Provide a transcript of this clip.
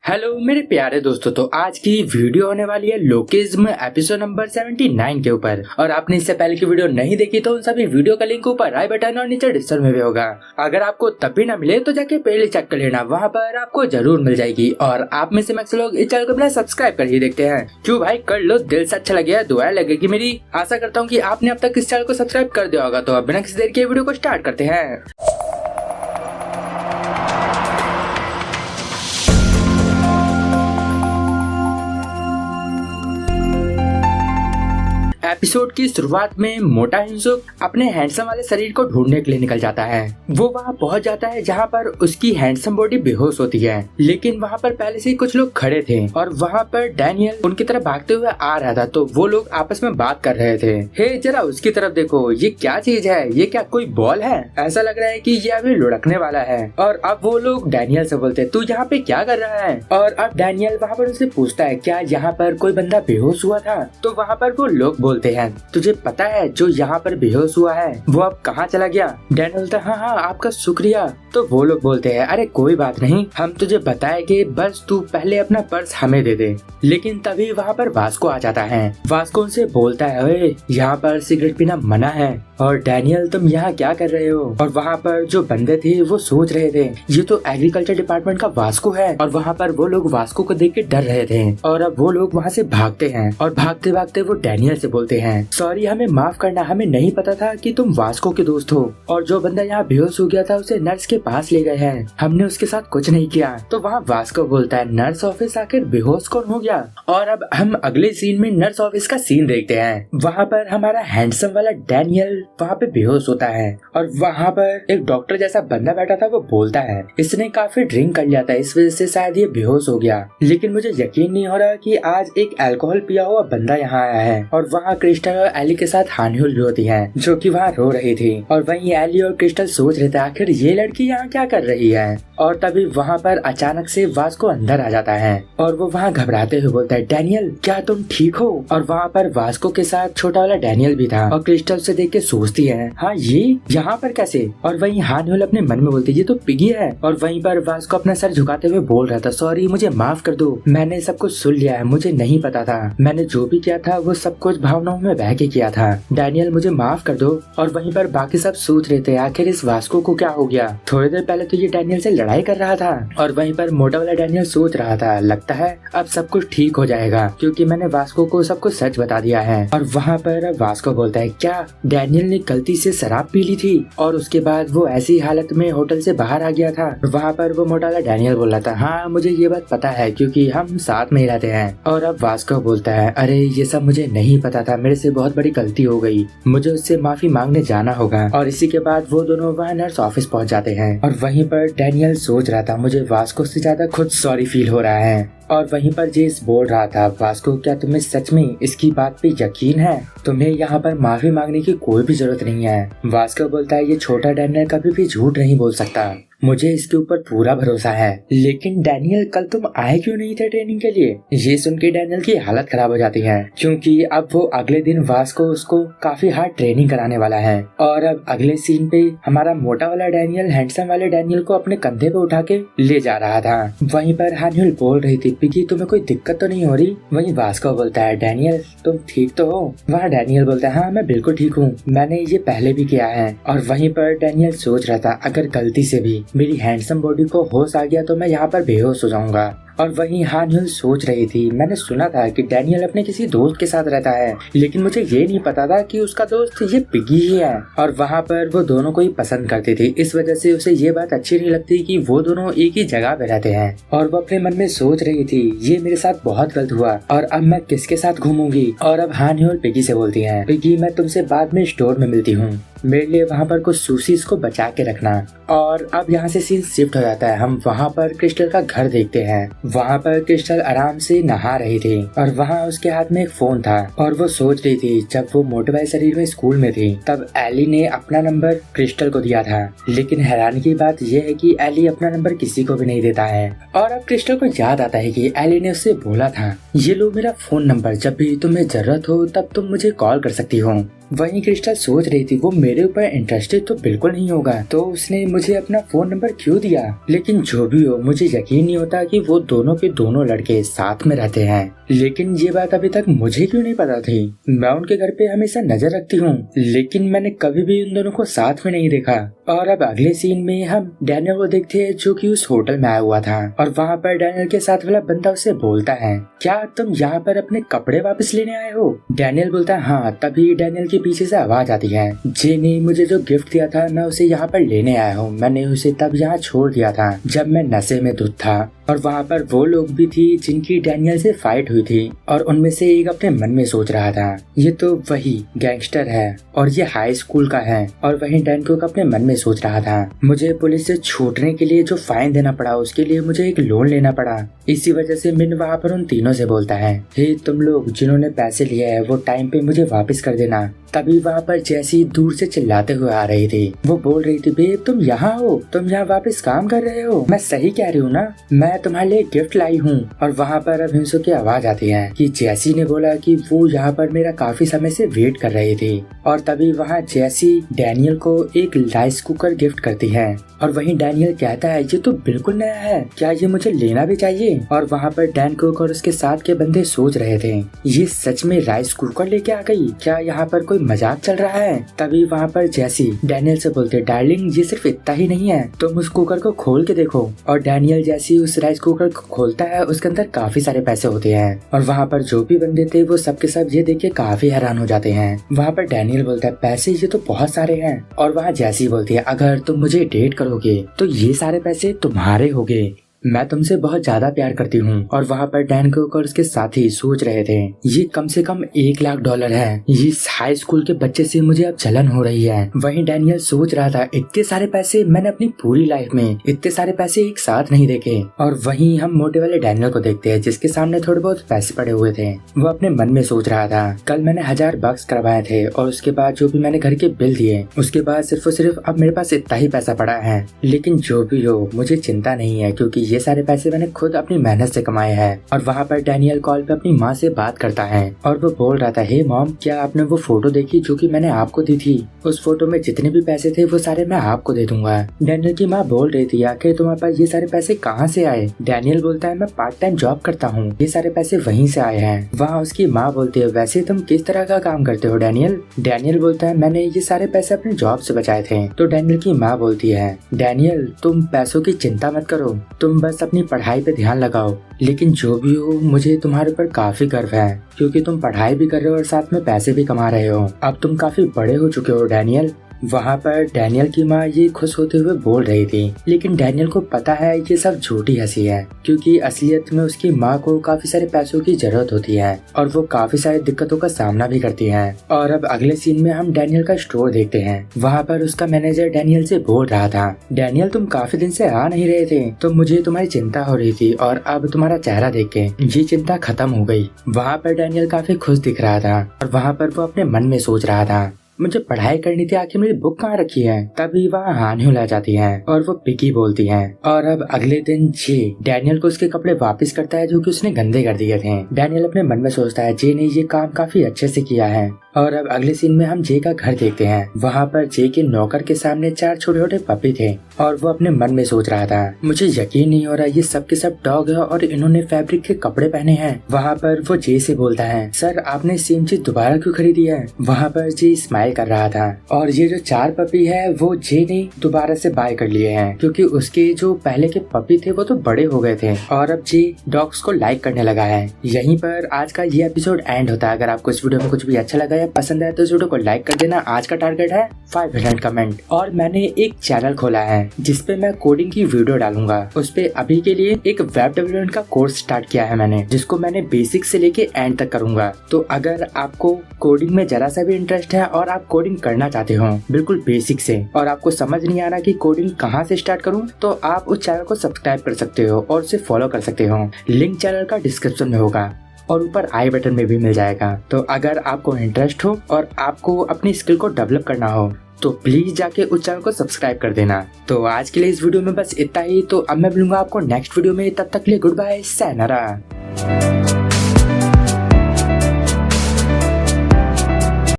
Hello मेरे प्यारे दोस्तों, तो आज की वीडियो होने वाली है लोकिज्म एपिसोड नंबर 79 के ऊपर। और आपने इससे पहले की वीडियो नहीं देखी तो उन सभी वीडियो का लिंक ऊपर आई बटन और नीचे डिस्क्रिप्शन में भी होगा। अगर आपको तब भी ना मिले तो जाके पहले चेक कर लेना, वहाँ पर आपको जरूर मिल जाएगी। और आप में से मैक्स लोग इस चैनल को अपना सब्सक्राइब कर ही देखते हैं। क्यों भाई, कर लो, दिल से अच्छा लगे, दुआ लगेगी मेरी। आशा करता हूँ कि आपने अब तक इस चैनल को सब्सक्राइब कर दिया होगा। तो अब बिना किसी देर के वीडियो को स्टार्ट करते हैं। एपिसोड की शुरुआत में मोटा हिंसुक अपने हैंडसम वाले शरीर को ढूंढने के लिए निकल जाता है। वो वहाँ पहुँच जाता है जहाँ पर उसकी हैंडसम बॉडी बेहोश होती है, लेकिन वहाँ पर पहले से ही कुछ लोग खड़े थे और वहाँ पर डैनियल उनकी तरफ भागते हुए आ रहा था। तो वो लोग आपस में बात कर रहे थे। हे जरा उसकी तरफ देखो, ये क्या चीज है, ये क्या कोई बॉल है? ऐसा लग रहा है कि ये अभी लुढ़कने वाला है। और अब वो लोग डैनियल से बोलते, तू यहाँ पे क्या कर रहा है? और अब डैनियल वहाँ पर उनसे पूछता है, क्या यहाँ पर कोई बंदा बेहोश हुआ था? तो वहाँ पर वो लोग बोलते हैं, तुझे पता है जो यहाँ पर बेहोश हुआ है वो अब कहाँ चला गया? डैनियल बोलता है, हाँ आपका शुक्रिया। तो वो लोग बोलते हैं, अरे कोई बात नहीं, हम तुझे बताएंगे, बस तू पहले अपना पर्स हमें दे दे। लेकिन तभी वहाँ पर वास्को आ जाता है। वास्को उनसे बोलता है, अरे यहाँ पर सिगरेट पीना मना है और डैनियल तुम यहाँ क्या कर रहे हो? और वहाँ पर जो बंदे थे वो सोच रहे थे ये तो एग्रीकल्चर डिपार्टमेंट का वास्को है। और वहाँ पर वो लोग वास्को को देख के डर रहे थे। और अब वो लोग वहाँ से भागते हैं और भागते भागते वो डैनियल से बोलते हैं, सॉरी हमें माफ करना, हमें नहीं पता था कि तुम वास्को के दोस्त हो। और जो बंदा यहाँ बेहोश हो गया था उसे नर्स के पास ले गए हैं, हमने उसके साथ कुछ नहीं किया। तो वहाँ वास्को बोलता है, नर्स ऑफिस आखिर बेहोश कौन हो गया? और अब हम अगले सीन में नर्स ऑफिस का सीन देखते हैं। वहाँ पर हमारा हैंडसम वाला डैनियल वहाँ पे बेहोश होता है और वहाँ पर एक डॉक्टर जैसा बंदा बैठा था। वो बोलता है, इसने काफी ड्रिंक कर लिया था, इस वजह से शायद ये बेहोश हो गया। लेकिन मुझे यकीन नहीं हो रहा कि आज एक अल्कोहल पिया हुआ बंदा यहाँ आया है। और वहाँ क्रिस्टल और एली के साथ हानिहुल भी होती है, जो कि वहाँ रो रही थी। और वहीं एली और क्रिस्टल सोच रहे थे आखिर ये लड़की यहाँ क्या कर रही है। और तभी वहाँ पर अचानक से वास्को अंदर आ जाता है और वो वहाँ घबराते हुए बोलता है, डैनियल क्या तुम ठीक हो? और वहाँ पर वास्को के साथ छोटा वाला डैनियल भी था। और क्रिस्टल से देख के सोचती है, हाँ ये यहाँ पर कैसे? और वहीं हानिहुल अपने मन में बोलती है, ये तो पिगी है। और वहीं पर वास्को अपना सर झुकाते हुए बोल रहा था, सॉरी मुझे माफ कर दो, मैंने सब कुछ सुन लिया है, मुझे नहीं पता था, मैंने जो भी किया था वो सब कुछ भावनाओं में बह के किया था, डैनियल मुझे माफ कर दो। और वहीं पर बाकी सब सोच रहे थे आखिर इस वास्को को क्या हो गया, थोड़ी देर पहले तो ये डैनियल से लड़ाई कर रहा था। और वहीं पर मोटा वाला डैनियल सोच रहा था, लगता है अब सब कुछ ठीक हो जाएगा क्योंकि मैंने वास्को को सब कुछ सच बता दिया है। और वहाँ पर वास्को बोलता है, क्या डैनियल ने गलती से शराब पी ली थी और उसके बाद वो ऐसी हालत में होटल से बाहर आ गया था? वहाँ पर वो मोटा वाला डैनियल बोल रहा था, हाँ मुझे ये बात पता है क्योंकि हम साथ में ही रहते हैं। और अब वास्को बोलता है, अरे ये सब मुझे नहीं पता था, मेरे से बहुत बड़ी गलती हो गई, मुझे उससे माफी मांगने जाना होगा। और इसी के बाद वो दोनों वहाँ नर्स ऑफिस पहुँच जाते हैं। और वहीं पर डैनियल सोच रहा था, मुझे वास्को से ज्यादा खुद सॉरी फील हो रहा है। और वहीं पर जेस बोल रहा था, वास्को क्या तुम्हें सच में इसकी बात पे यकीन है? तुम्हें यहाँ पर माफी मांगने की कोई भी जरूरत नहीं है। वास्को बोलता है, ये छोटा डैनियल कभी भी झूठ नहीं बोल सकता, मुझे इसके ऊपर पूरा भरोसा है। लेकिन डैनियल कल तुम आए क्यों नहीं थे ट्रेनिंग के लिए? ये सुन के डैनियल की हालत खराब हो जाती है क्योंकि अब वो अगले दिन वास्को उसको काफी हार्ड ट्रेनिंग कराने वाला है। और अब अगले सीन पे हमारा मोटा वाला डैनियल हैंडसम वाले डैनियल को अपने कंधे पे उठा के ले जा रहा था। वहीं पर हानिहुल बोल रही थी, पिगी तुम्हें कोई दिक्कत तो नहीं हो रही? वहीं वास्को बोलता है, डैनियल तुम ठीक तो हो? वहाँ डैनियल बोलता है, हाँ मैं बिल्कुल ठीक हूँ, मैंने ये पहले भी किया है। और वहीं पर डैनियल सोच रहा था, अगर गलती से भी मेरी हैंडसम बॉडी को होश आ गया तो मैं यहाँ पर बेहोश हो जाऊंगा। और वहीं हानिहुल सोच रही थी, मैंने सुना था कि डैनियल अपने किसी दोस्त के साथ रहता है, लेकिन मुझे ये नहीं पता था कि उसका दोस्त ये पिगी ही है। और वहाँ पर वो दोनों को ही पसंद करती थी, इस वजह से उसे ये बात अच्छी नहीं लगती कि वो दोनों एक ही जगह पे रहते हैं। और वो अपने मन में सोच रही थी, ये मेरे साथ बहुत गलत हुआ और अब मैं किसके साथ घूमूंगी? और अब हानिहुल पिगी से बोलती है, पिगी मैं तुमसे बाद में स्टोर में मिलती हूँ, मेरे लिए वहाँ पर कुछ सुशीज को बचा के रखना। और अब यहाँ से सीन शिफ्ट हो जाता है, हम वहाँ पर क्रिस्टल का घर देखते हैं। वहाँ पर क्रिस्टल आराम से नहा रही थी और वहाँ उसके हाथ में एक फोन था। और वो सोच रही थी, जब वो मोटे वाले शरीर में स्कूल में थी तब एली ने अपना नंबर क्रिस्टल को दिया था। लेकिन हैरानी की बात यह है कि एली अपना नंबर किसी को भी नहीं देता है। और अब क्रिस्टल को याद आता है कि एली ने उससे बोला था, ये लो मेरा फोन नंबर, जब भी तुम्हें जरूरत हो तब तुम मुझे कॉल कर सकती हो। वहीं क्रिस्टल सोच रही थी वो मेरे ऊपर इंटरेस्टेड तो बिल्कुल नहीं होगा, तो उसने मुझे अपना फोन नंबर क्यों दिया। लेकिन जो भी हो, मुझे यकीन नहीं होता कि वो दोनों के दोनों लड़के साथ में रहते हैं। लेकिन ये बात अभी तक मुझे क्यों नहीं पता थी। मैं उनके घर पे हमेशा नजर रखती हूँ, लेकिन मैंने कभी भी उन दोनों को साथ में नहीं देखा। और अब अगले सीन में हम डैनियल को देखते हैं जो कि उस होटल में आया हुआ था, और वहाँ पर डैनियल के साथ वाला बंदा उसे बोलता है, क्या तुम यहाँ पर अपने कपड़े वापस लेने आए हो। डैनियल बोलता है हाँ। तभी डैनियल के पीछे से आवाज आती है, जे ने मुझे जो गिफ्ट दिया था मैं उसे यहाँ पर लेने आया हूँ। मैंने उसे तब यहाँ छोड़ दिया था जब मैं नशे में धुत था। और वहाँ पर वो लोग भी थी जिनकी डैनियल से फाइट हुई थी, और उनमें से एक अपने मन में सोच रहा था ये तो वही गैंगस्टर है और ये हाई स्कूल का है। और वहीं डैनकुक अपने मन में सोच रहा था मुझे पुलिस से छूटने के लिए जो फाइन देना पड़ा उसके लिए मुझे एक लोन लेना पड़ा। इसी वजह से मिन वहाँ पर उन तीनों से बोलता है, हे तुम लोग जिन्होंने पैसे लिए है वो टाइम पे मुझे वापस कर देना। तभी वहाँ पर जैसी दूर से चिल्लाते हुए आ रही थी। वो बोल रही थी, बेब तुम यहाँ हो, तुम यहाँ वापस काम कर रहे हो। मैं सही कह रही हूँ ना, मैं तुम्हारे लिए गिफ्ट लाई हूँ। और वहाँ पर अब हिंसू की आवाज आती है कि जैसी ने बोला कि वो यहाँ पर मेरा काफी समय से वेट कर रही थी। और तभी वहाँ जैसी डैनियल को एक राइस कुकर गिफ्ट करती है, और वहीं डैनियल कहता है ये तो बिल्कुल नया है, क्या ये मुझे लेना भी चाहिए। और वहाँ पर डैन कुक और उसके साथ के बंदे सोच रहे थे ये सच में राइस कुकर लेके आ गई, क्या यहाँ पर कोई मजाक चल रहा है। तभी वहाँ पर जैसी डैनियल से बोलते, डार्लिंग ये सिर्फ इतना ही नहीं है, तुम उस कुकर को खोल के देखो। और डैनियल जैसी उस राइस कुकर को खोलता है, उसके अंदर काफी सारे पैसे होते हैं। और वहाँ पर जो भी बंदे थे वो सबके सब ये देख के काफी हैरान हो जाते हैं। वहाँ पर डैनियल बोलता है पैसे ये तो बहुत सारे हैं। और वहाँ जैसी बोलती है अगर तुम मुझे डेट करोगे तो ये सारे पैसे तुम्हारे होंगे, मैं तुमसे बहुत ज्यादा प्यार करती हूँ। और वहाँ पर डैन कुक और उसके साथी सोच रहे थे ये कम से कम $1,00,000 है, इस हाई स्कूल के बच्चे से मुझे अब जलन हो रही है। वहीं डैनियल सोच रहा था इतने सारे पैसे मैंने अपनी पूरी लाइफ में इतने सारे पैसे एक साथ नहीं देखे। और वहीं हम मोटे वाले डैनियल को देखते हैं जिसके सामने थोड़े बहुत पैसे पड़े हुए थे। वो अपने मन में सोच रहा था कल मैंने $1000 करवाए थे, और उसके बाद जो भी मैंने घर के बिल दिए उसके बाद सिर्फ और सिर्फ अब मेरे पास इतना ही पैसा पड़ा है। लेकिन जो भी हो मुझे चिंता नहीं है, क्योंकि ये सारे पैसे मैंने खुद अपनी मेहनत से कमाए हैं। और वहाँ पर डैनियल कॉल पे अपनी माँ से बात करता है, और वो बोल रहा था, हे मॉम क्या आपने वो फोटो देखी जो कि मैंने आपको दी थी, उस फोटो में जितने भी पैसे थे वो सारे मैं आपको दे दूंगा। डैनियल की माँ बोल रही थी आखिर तुम्हारे पास ये सारे पैसे कहाँ से आए। डैनियल बोलता है मैं पार्ट टाइम जॉब करता हूँ, ये सारे पैसे वहीं से आए हैं। वहाँ उसकी माँ बोलती है वैसे तुम किस तरह का काम करते हो डैनियल। डैनियल बोलता है मैंने ये सारे पैसे अपने जॉब से बचाए थे। तो डैनियल की माँ बोलती है डैनियल तुम पैसों की चिंता मत करो, तुम बस अपनी पढ़ाई पे ध्यान लगाओ। लेकिन जो भी हो मुझे तुम्हारे ऊपर काफी गर्व है, क्योंकि तुम पढ़ाई भी कर रहे हो और साथ में पैसे भी कमा रहे हो। अब तुम काफी बड़े हो चुके हो डैनियल। वहाँ पर डैनियल की माँ ये खुश होते हुए बोल रही थी, लेकिन डैनियल को पता है ये सब झूठी हंसी है, क्योंकि असलियत में उसकी माँ को काफी सारे पैसों की जरूरत होती है और वो काफी सारी दिक्कतों का सामना भी करती है। और अब अगले सीन में हम डैनियल का स्टोर देखते हैं। वहाँ पर उसका मैनेजर डैनियल से बोल रहा था, डैनियल तुम काफी दिन से आ नहीं रहे थे तो मुझे तुम्हारी चिंता हो रही थी, और अब तुम्हारा चेहरा देख के ये चिंता खत्म हो गई। वहाँ पर डैनियल काफी खुश दिख रहा था, और वहाँ पर वो अपने मन में सोच रहा था मुझे पढ़ाई करनी थी, आखिर मेरी बुक कहाँ रखी है। तभी वहाँ हानि उला जाती है और वो पिकी बोलती है। और अब अगले दिन जे डैनियल को उसके कपड़े वापस करता है जो कि उसने गंदे कर दिए थे। डैनियल अपने मन में सोचता है जे ने ये काम काफी अच्छे से किया है। और अब अगले सीन में हम जे का घर देखते हैं। वहाँ पर जे के नौकर के सामने 4 छोटे छोटे पपी थे, और वो अपने मन में सोच रहा था मुझे यकीन नहीं हो रहा ये सब के सब डॉग है और इन्होंने फैब्रिक के कपड़े पहने हैं। वहाँ पर वो जे से बोलता है सर आपने सेम चीज दोबारा क्यों खरीदी है। वहाँ पर जे स्माइल कर रहा था, और ये जो 4 पपी है वो जे ने दोबारा से बाय कर लिए हैं, क्योंकि उसके जो पहले के पपी थे वो तो बड़े हो गए थे, और अब जे डॉग्स को लाइक करने लगा है। यहीं पर आज का ये एपिसोड एंड होता है। अगर आपको इस वीडियो में कुछ भी अच्छा लगा या पसंद आया तो इस वीडियो को लाइक कर देना। आज का टारगेट है 500 कमेंट, और मैंने एक चैनल खोला है जिसपे मैं कोडिंग की वीडियो डालूंगा। उस पे अभी के लिए एक वेब डेवलपमेंट का कोर्स स्टार्ट किया है मैंने, जिसको मैंने बेसिक से लेके एंड तक करूंगा। तो अगर आपको कोडिंग में जरा सा भी इंटरेस्ट है और आप कोडिंग करना चाहते हो बिल्कुल बेसिक से, और आपको समझ नहीं आ रहा कि कोडिंग कहाँ से स्टार्ट करूं, तो आप उस चैनल को सब्सक्राइब कर सकते हो और उसे फॉलो कर सकते हो। लिंक चैनल का डिस्क्रिप्शन में होगा और ऊपर आई बटन में भी मिल जाएगा। तो अगर आपको इंटरेस्ट हो और आपको अपनी स्किल को डेवलप करना हो तो प्लीज जाके उस चैनल को सब्सक्राइब कर देना। तो आज के लिए इस वीडियो में बस इतना ही। तो अब मैं मिलूंगा आपको नेक्स्ट वीडियो में, तब तक के लिए गुड बाय, sayonara।